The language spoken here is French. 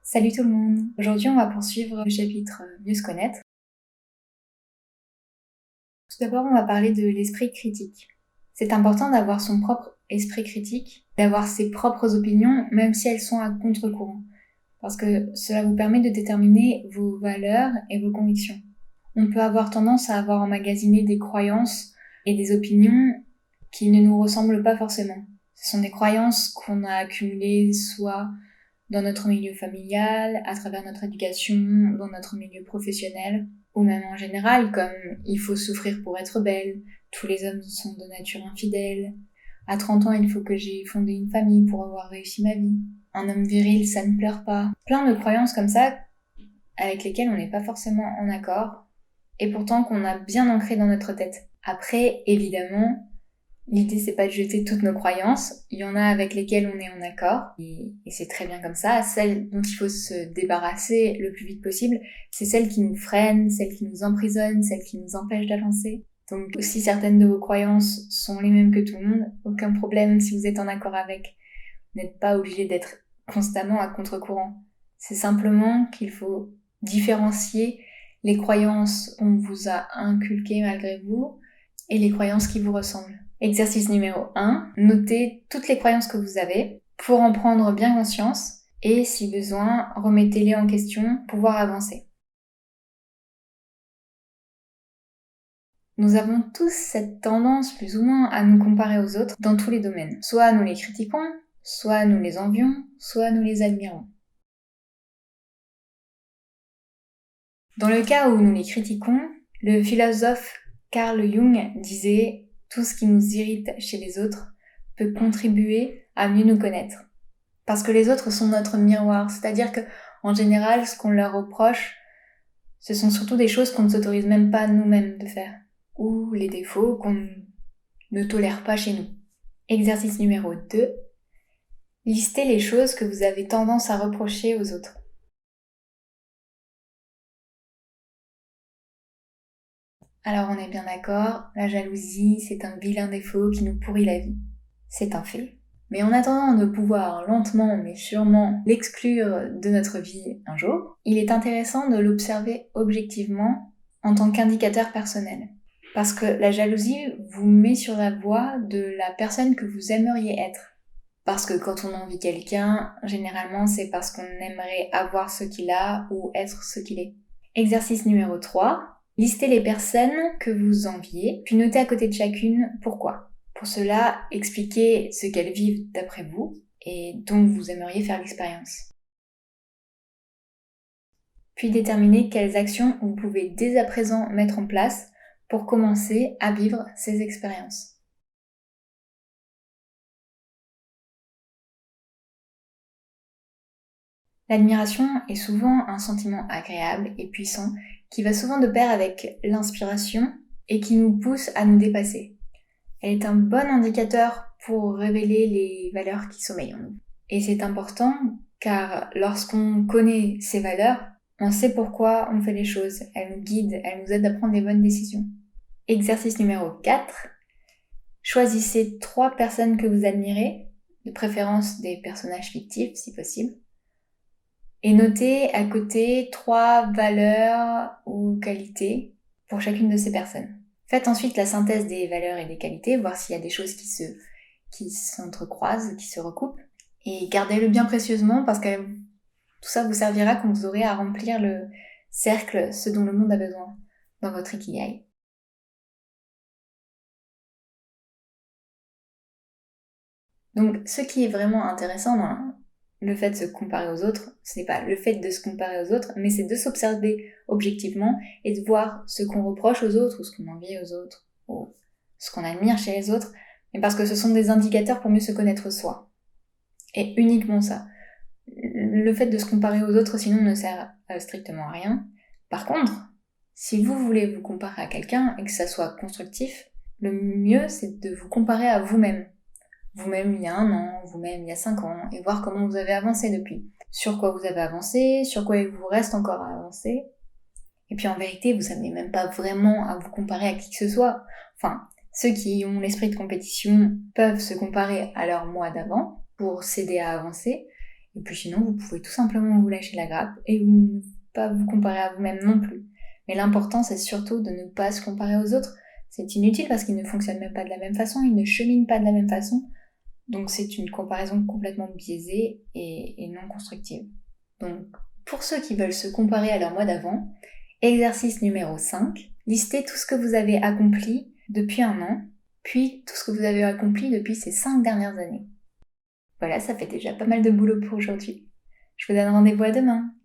Salut tout le monde. Aujourd'hui, on va poursuivre le chapitre Mieux se connaître. Tout d'abord, on va parler de l'esprit critique. C'est important d'avoir son propre esprit critique, d'avoir ses propres opinions, même si elles sont à contre-courant, parce que cela vous permet de déterminer vos valeurs et vos convictions. On peut avoir tendance à avoir emmagasiné des croyances et des opinions qui ne nous ressemblent pas forcément. Ce sont des croyances qu'on a accumulées soit dans notre milieu familial, à travers notre éducation, dans notre milieu professionnel, ou même en général, comme il faut souffrir pour être belle, tous les hommes sont de nature infidèle, à 30 ans il faut que j'ai fondé une famille pour avoir réussi ma vie, un homme viril ça ne pleure pas. Plein de croyances comme ça, avec lesquelles on n'est pas forcément en accord, et pourtant qu'on a bien ancré dans notre tête. Après, évidemment, l'idée, c'est pas de jeter toutes nos croyances. Il y en a avec lesquelles on est en accord, et c'est très bien comme ça. Celles dont il faut se débarrasser le plus vite possible, c'est celles qui nous freinent, celles qui nous emprisonnent, celles qui nous empêchent d'avancer. Donc, si certaines de vos croyances sont les mêmes que tout le monde, aucun problème si vous êtes en accord avec. Vous n'êtes pas obligé d'être constamment à contre-courant. C'est simplement qu'il faut différencier les croyances qu'on vous a inculquées malgré vous et les croyances qui vous ressemblent. Exercice numéro 1, notez toutes les croyances que vous avez pour en prendre bien conscience et si besoin, remettez-les en question pour pouvoir avancer. Nous avons tous cette tendance plus ou moins à nous comparer aux autres dans tous les domaines. Soit nous les critiquons, soit nous les envions, soit nous les admirons. Dans le cas où nous les critiquons, le philosophe Carl Jung disait « Tout ce qui nous irrite chez les autres peut contribuer à mieux nous connaître. » Parce que les autres sont notre miroir, c'est-à-dire que en général, ce qu'on leur reproche, ce sont surtout des choses qu'on ne s'autorise même pas nous-mêmes de faire, ou les défauts qu'on ne tolère pas chez nous. Exercice numéro 2. Listez les choses que vous avez tendance à reprocher aux autres. Alors on est bien d'accord, la jalousie, c'est un vilain défaut qui nous pourrit la vie. C'est un fait. Mais en attendant de pouvoir lentement mais sûrement l'exclure de notre vie un jour, il est intéressant de l'observer objectivement en tant qu'indicateur personnel. Parce que la jalousie vous met sur la voie de la personne que vous aimeriez être. Parce que quand on envie quelqu'un, généralement c'est parce qu'on aimerait avoir ce qu'il a ou être ce qu'il est. Exercice numéro 3. Listez les personnes que vous enviez, puis notez à côté de chacune pourquoi. Pour cela, expliquez ce qu'elles vivent d'après vous et dont vous aimeriez faire l'expérience. Puis déterminez quelles actions vous pouvez dès à présent mettre en place pour commencer à vivre ces expériences. L'admiration est souvent un sentiment agréable et puissant qui va souvent de pair avec l'inspiration et qui nous pousse à nous dépasser. Elle est un bon indicateur pour révéler les valeurs qui sommeillent en nous. Et c'est important car lorsqu'on connaît ces valeurs, on sait pourquoi on fait les choses. Elles nous guident, elles nous aident à prendre les bonnes décisions. Exercice numéro 4. Choisissez 3 personnes que vous admirez, de préférence des personnages fictifs si possible, et notez à côté 3 valeurs ou qualités pour chacune de ces personnes. Faites ensuite la synthèse des valeurs et des qualités, voir s'il y a des choses qui s'entrecroisent, qui se recoupent. Et gardez-le bien précieusement parce que tout ça vous servira quand vous aurez à remplir le cercle, ce dont le monde a besoin, dans votre ikigai. Donc, ce qui est vraiment intéressant dans le fait de se comparer aux autres, ce n'est pas le fait de se comparer aux autres, mais c'est de s'observer objectivement et de voir ce qu'on reproche aux autres, ou ce qu'on envie aux autres, ou ce qu'on admire chez les autres, mais parce que ce sont des indicateurs pour mieux se connaître soi. Et uniquement ça. Le fait de se comparer aux autres, sinon, ne sert strictement à rien. Par contre, si vous voulez vous comparer à quelqu'un et que ça soit constructif, le mieux, c'est de vous comparer à vous-même. Vous-même il y a 1 an, vous-même il y a 5 ans, et voir comment vous avez avancé depuis. Sur quoi vous avez avancé, sur quoi il vous reste encore à avancer. Et puis en vérité, vous n'avez même pas vraiment à vous comparer à qui que ce soit. Enfin, ceux qui ont l'esprit de compétition peuvent se comparer à leur moi d'avant pour s'aider à avancer. Et puis sinon, vous pouvez tout simplement vous lâcher la grappe et ne pas vous comparer à vous-même non plus. Mais l'important, c'est surtout de ne pas se comparer aux autres. C'est inutile parce qu'ils ne fonctionnent même pas de la même façon, ils ne cheminent pas de la même façon. Donc c'est une comparaison complètement biaisée et non constructive. Donc pour ceux qui veulent se comparer à leur moi d'avant, exercice numéro 5, listez tout ce que vous avez accompli depuis un an, puis tout ce que vous avez accompli depuis ces 5 dernières années. Voilà, ça fait déjà pas mal de boulot pour aujourd'hui. Je vous donne rendez-vous à demain.